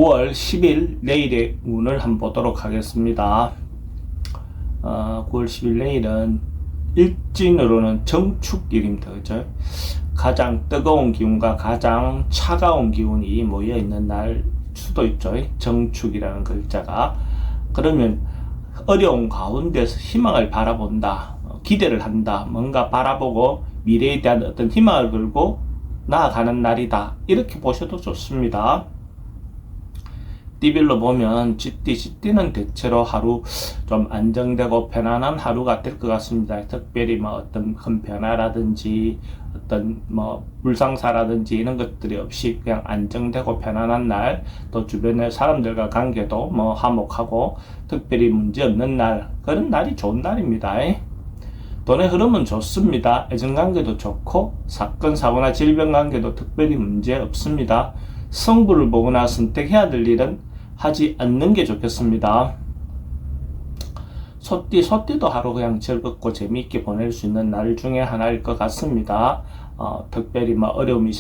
9월 10일 내일의 운을 한번 보도록 하겠습니다. 9월 10일 내일은 일진으로는 정축일입니다. 그죠? 가장 뜨거운 기운과 가장 차가운 기운이 모여 있는 날 수도 있죠. 정축이라는 글자가. 그러면 어려운 가운데서 희망을 바라본다. 기대를 한다. 뭔가 바라보고 미래에 대한 어떤 희망을 걸고 나아가는 날이다. 이렇게 보셔도 좋습니다. 띠별로 보면 쥐띠는 대체로 하루 좀 안정되고 편안한 하루가 될 것 같습니다. 특별히 어떤 큰 변화라든지 어떤 불상사라든지 이런 것들이 없이 그냥 안정되고 편안한 날, 또 주변의 사람들과 관계도 화목하고 특별히 문제 없는 날, 그런 날이 좋은 날입니다. 돈의 흐름은 좋습니다. 애정관계도 좋고 사건, 사고나 질병 관계도 특별히 문제 없습니다. 성부를 보거나 선택해야 될 일은 하지 않는 게 좋겠습니다. 소띠도 하루 그냥 즐겁고 재미있게 보낼 수 있는 날 중에 하나일 것 같습니다. 특별히 어려움이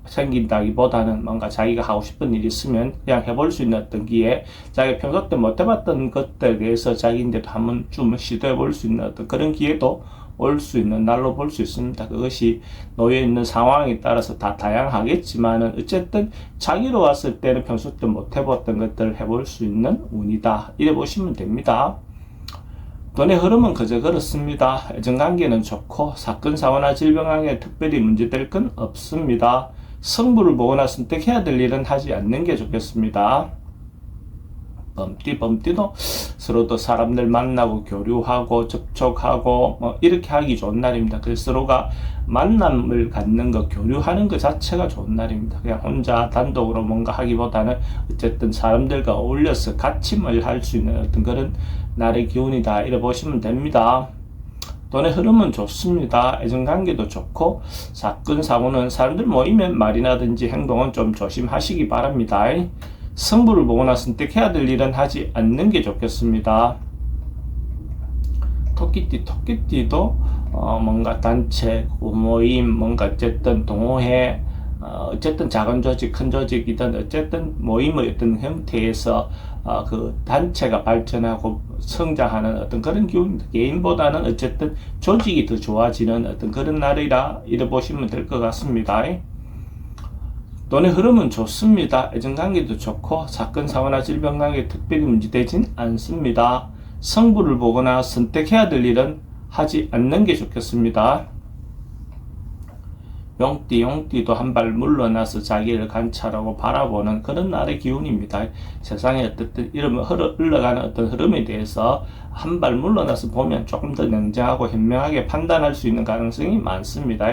생긴다기보다는 뭔가 자기가 하고 싶은 일이 있으면 그냥 해볼 수 있는 어떤 기회, 자기가 평소 때 못 해봤던 것들에 대해서 자기인데도 한번 좀 시도해 볼 수 있는 어떤 그런 기회도 올 수 있는 날로 볼 수 있습니다. 그것이 놓여 있는 상황에 따라서 다 다양하겠지만은 어쨌든 자기로 왔을 때는 평소 때 못 해봤던 것들을 해볼 수 있는 운이다. 이래 보시면 됩니다. 돈의 흐름은 그저 그렇습니다. 애정관계는 좋고 사건, 사고나 질병 관계에 특별히 문제될 건 없습니다. 성부를 보거나 선택해야 될 일은 하지 않는 게 좋겠습니다. 범띠도 서로도 사람들 만나고 교류하고 접촉하고 이렇게 하기 좋은 날입니다. 그래서 서로가 만남을 갖는 것, 교류하는 것 자체가 좋은 날입니다. 그냥 혼자 단독으로 뭔가 하기보다는 어쨌든 사람들과 어울려서 같이 뭘 할 수 있는 어떤 그런 날의 기운이다. 이래 보시면 됩니다. 돈의 흐름은 좋습니다. 애정관계도 좋고 사건, 사고는 사람들 모이면 말이나든지 행동은 좀 조심하시기 바랍니다. 성부를 보거나 선택해야 될 일은 하지 않는 게 좋겠습니다. 토끼띠도 뭔가 단체, 모임, 뭔가 어쨌든 동호회, 어쨌든 작은 조직, 큰 조직이든 어쨌든 모임의 어떤 형태에서 그 단체가 발전하고 성장하는 어떤 그런 기운입니다. 개인보다는 어쨌든 조직이 더 좋아지는 어떤 그런 날이라 이래 보시면 될 것 같습니다. 돈의 흐름은 좋습니다. 애정관계도 좋고 사건, 사고나 질병 관계에 특별히 문제되진 않습니다. 성부를 보거나 선택해야 될 일은 하지 않는 게 좋겠습니다. 용띠도 한 발 물러나서 자기를 관찰하고 바라보는 그런 날의 기운입니다. 세상에 어떻든 흘러가는 어떤 흐름에 대해서 한 발 물러나서 보면 조금 더 냉정하고 현명하게 판단할 수 있는 가능성이 많습니다.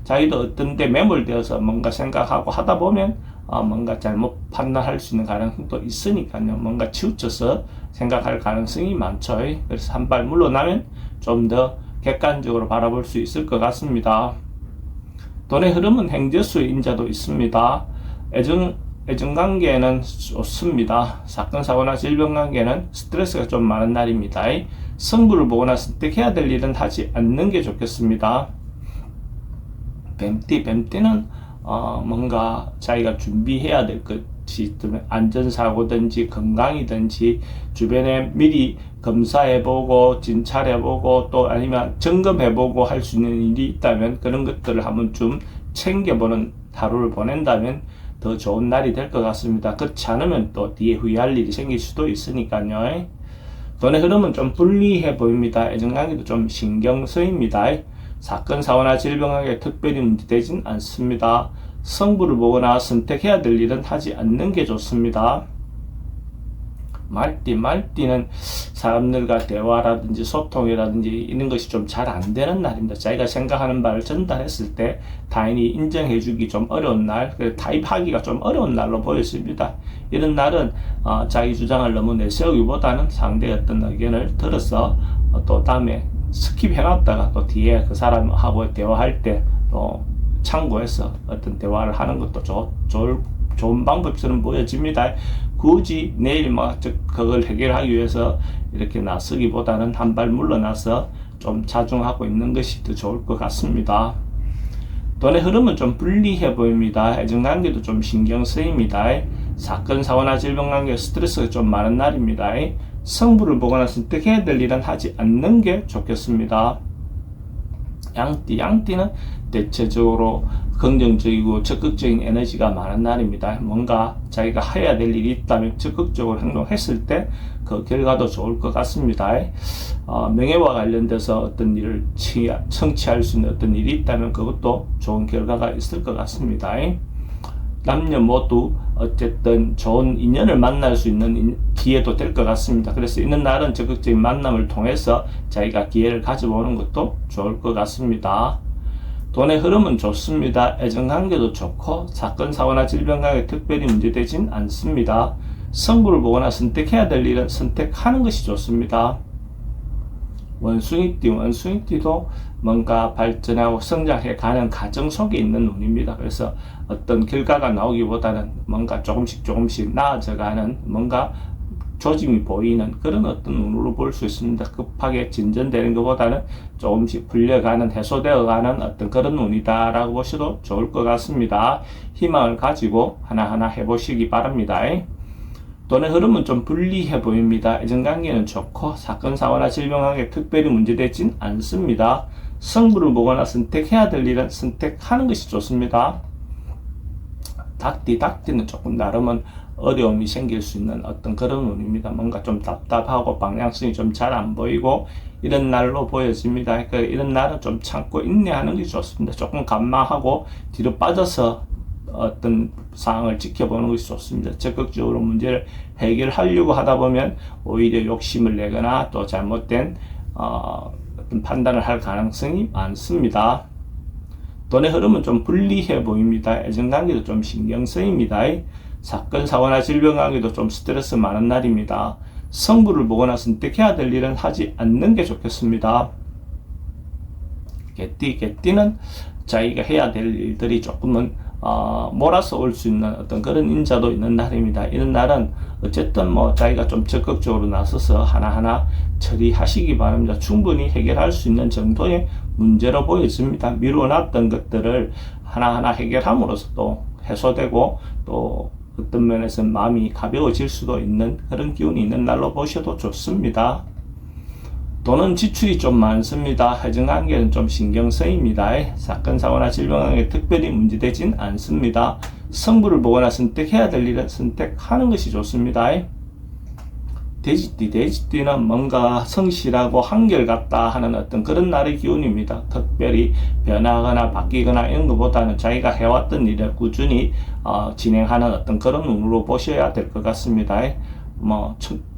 자기도 어떤 데 매몰되어서 뭔가 생각하고 하다 보면 뭔가 잘못 판단할 수 있는 가능성도 있으니까요. 뭔가 치우쳐서 생각할 가능성이 많죠. 그래서 한 발 물러나면 좀 더 객관적으로 바라볼 수 있을 것 같습니다. 돈의 흐름은 행재수의 인자도 있습니다. 애정관계는 좋습니다. 사건, 사고나 질병 관계는 스트레스가 좀 많은 날입니다. 성부를 보거나 선택해야 될 일은 하지 않는 게 좋겠습니다. 뱀띠는 뭔가 자기가 준비해야 될 것이 있다면 안전사고든지 건강이든지 주변에 미리 검사해보고 진찰해보고 또 아니면 점검해보고 할 수 있는 일이 있다면 그런 것들을 한번 좀 챙겨보는 하루를 보낸다면 더 좋은 날이 될 것 같습니다. 그렇지 않으면 또 뒤에 후회할 일이 생길 수도 있으니까요. 돈의 흐름은 좀 불리해 보입니다. 애정관계도 좀 신경 쓰입니다. 사건, 사고나 질병 관계에 특별히 문제되진 않습니다. 성부를 보거나 선택해야 될 일은 하지 않는 게 좋습니다. 말띠는 사람들과 대화라든지 소통이라든지 이런 것이 좀 잘 안 되는 날입니다. 자기가 생각하는 바를 전달했을 때 타인이 인정해주기 좀 어려운 날, 타입하기가 좀 어려운 날로 보였습니다. 이런 날은 자기 주장을 너무 내세우기보다는 상대의 어떤 의견을 들어서 또 다음에 스킵해놨다가 또 뒤에 그 사람하고 대화할 때 또 참고해서 어떤 대화를 하는 것도 좋은 방법처럼 보여집니다. 굳이 내일 그걸 해결하기 위해서 이렇게 나서기보다는 한 발 물러나서 좀 자중하고 있는 것이 더 좋을 것 같습니다. 돈의 흐름은 좀 불리해 보입니다. 애정관계도 좀 신경 쓰입니다. 사건, 사고나 질병관계 스트레스가 좀 많은 날입니다. 성부를 보거나 선택해야 될 일은 하지 않는 게 좋겠습니다. 양띠는 대체적으로 긍정적이고 적극적인 에너지가 많은 날입니다. 뭔가 자기가 해야 될 일이 있다면 적극적으로 행동했을 때 그 결과도 좋을 것 같습니다. 명예와 관련돼서 어떤 일을 성취할 수 있는 어떤 일이 있다면 그것도 좋은 결과가 있을 것 같습니다. 남녀 모두 어쨌든 좋은 인연을 만날 수 있는 기회도 될 것 같습니다. 그래서 있는 날은 적극적인 만남을 통해서 자기가 기회를 가져보는 것도 좋을 것 같습니다. 돈의 흐름은 좋습니다. 애정관계도 좋고 사건, 사고나 질병관계 특별히 문제되진 않습니다. 성부를 보거나 선택해야 될 일은 선택하는 것이 좋습니다. 원숭이띠도 뭔가 발전하고 성장해 가는 과정 속에 있는 운입니다. 그래서 어떤 결과가 나오기보다는 뭔가 조금씩 나아져가는 뭔가 조짐이 보이는 그런 어떤 운으로 볼 수 있습니다. 급하게 진전되는 것보다는 조금씩 풀려가는, 해소되어가는 어떤 그런 운이다라고 보셔도 좋을 것 같습니다. 희망을 가지고 하나하나 해보시기 바랍니다. 돈의 흐름은 좀 불리해 보입니다. 애정관계는 좋고 사건, 사고나 질병관계 특별히 문제되진 않습니다. 성부를 보거나 선택해야 될 일은 선택하는 것이 좋습니다. 닭띠는 조금 나름은 어려움이 생길 수 있는 어떤 그런 운입니다. 뭔가 좀 답답하고 방향성이 좀 잘 안 보이고 이런 날로 보여집니다. 그러니까 이런 날은 좀 참고 인내하는 게 좋습니다. 조금 감망하고 뒤로 빠져서 어떤 상황을 지켜보는 것이 좋습니다. 적극적으로 문제를 해결하려고 하다 보면 오히려 욕심을 내거나 또 잘못된 어떤 판단을 할 가능성이 많습니다. 돈의 흐름은 좀 불리해 보입니다. 애정관계도 좀 신경 쓰입니다. 사건, 사고나 질병관계도 좀 스트레스 많은 날입니다. 성부를 보거나 선택해야 될 일은 하지 않는 게 좋겠습니다. 개띠는 자기가 해야 될 일들이 조금은 몰아서 올 수 있는 어떤 그런 인자도 있는 날입니다. 이런 날은 어쨌든 자기가 좀 적극적으로 나서서 하나하나 처리하시기 바랍니다. 충분히 해결할 수 있는 정도의 문제로 보여집니다. 미뤄놨던 것들을 하나하나 해결함으로써 또 해소되고 또 어떤 면에서 마음이 가벼워질 수도 있는 그런 기운이 있는 날로 보셔도 좋습니다. 돈은 지출이 좀 많습니다. 애정관계는 좀 신경 쓰입니다. 사건, 사고나 질병관계 특별히 문제되진 않습니다. 성부를 보거나 선택해야 될 일은 선택하는 것이 좋습니다. 돼지띠는 뭔가 성실하고 한결같다 하는 어떤 그런 날의 기운입니다. 특별히 변하거나 바뀌거나 이런 것보다는 자기가 해왔던 일을 꾸준히 진행하는 어떤 그런 운으로 보셔야 될 것 같습니다.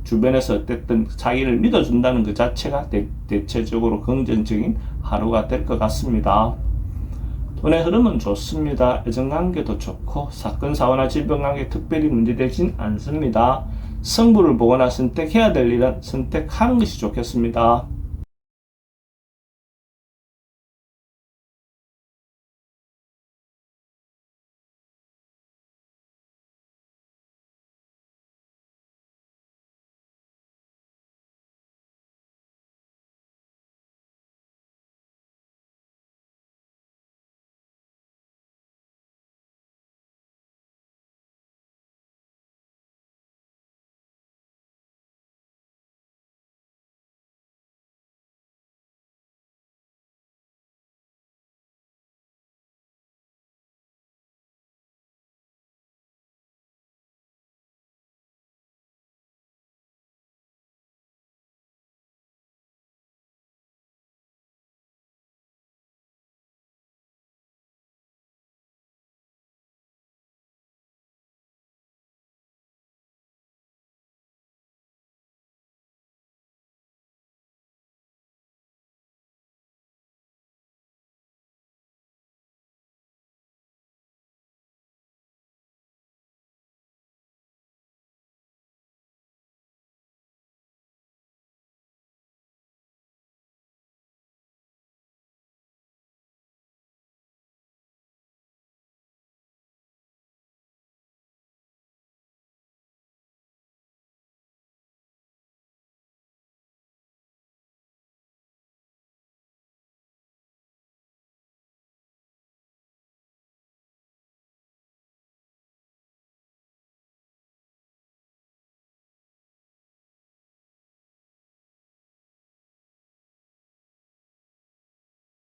주변에서 어쨌든 자기를 믿어준다는 그 자체가 대체적으로 긍정적인 하루가 될 것 같습니다. 돈의 흐름은 좋습니다. 애정관계도 좋고 사건, 사고나 질병관계 특별히 문제되진 않습니다. 성부를 보거나 선택해야 될 일은 선택하는 것이 좋겠습니다.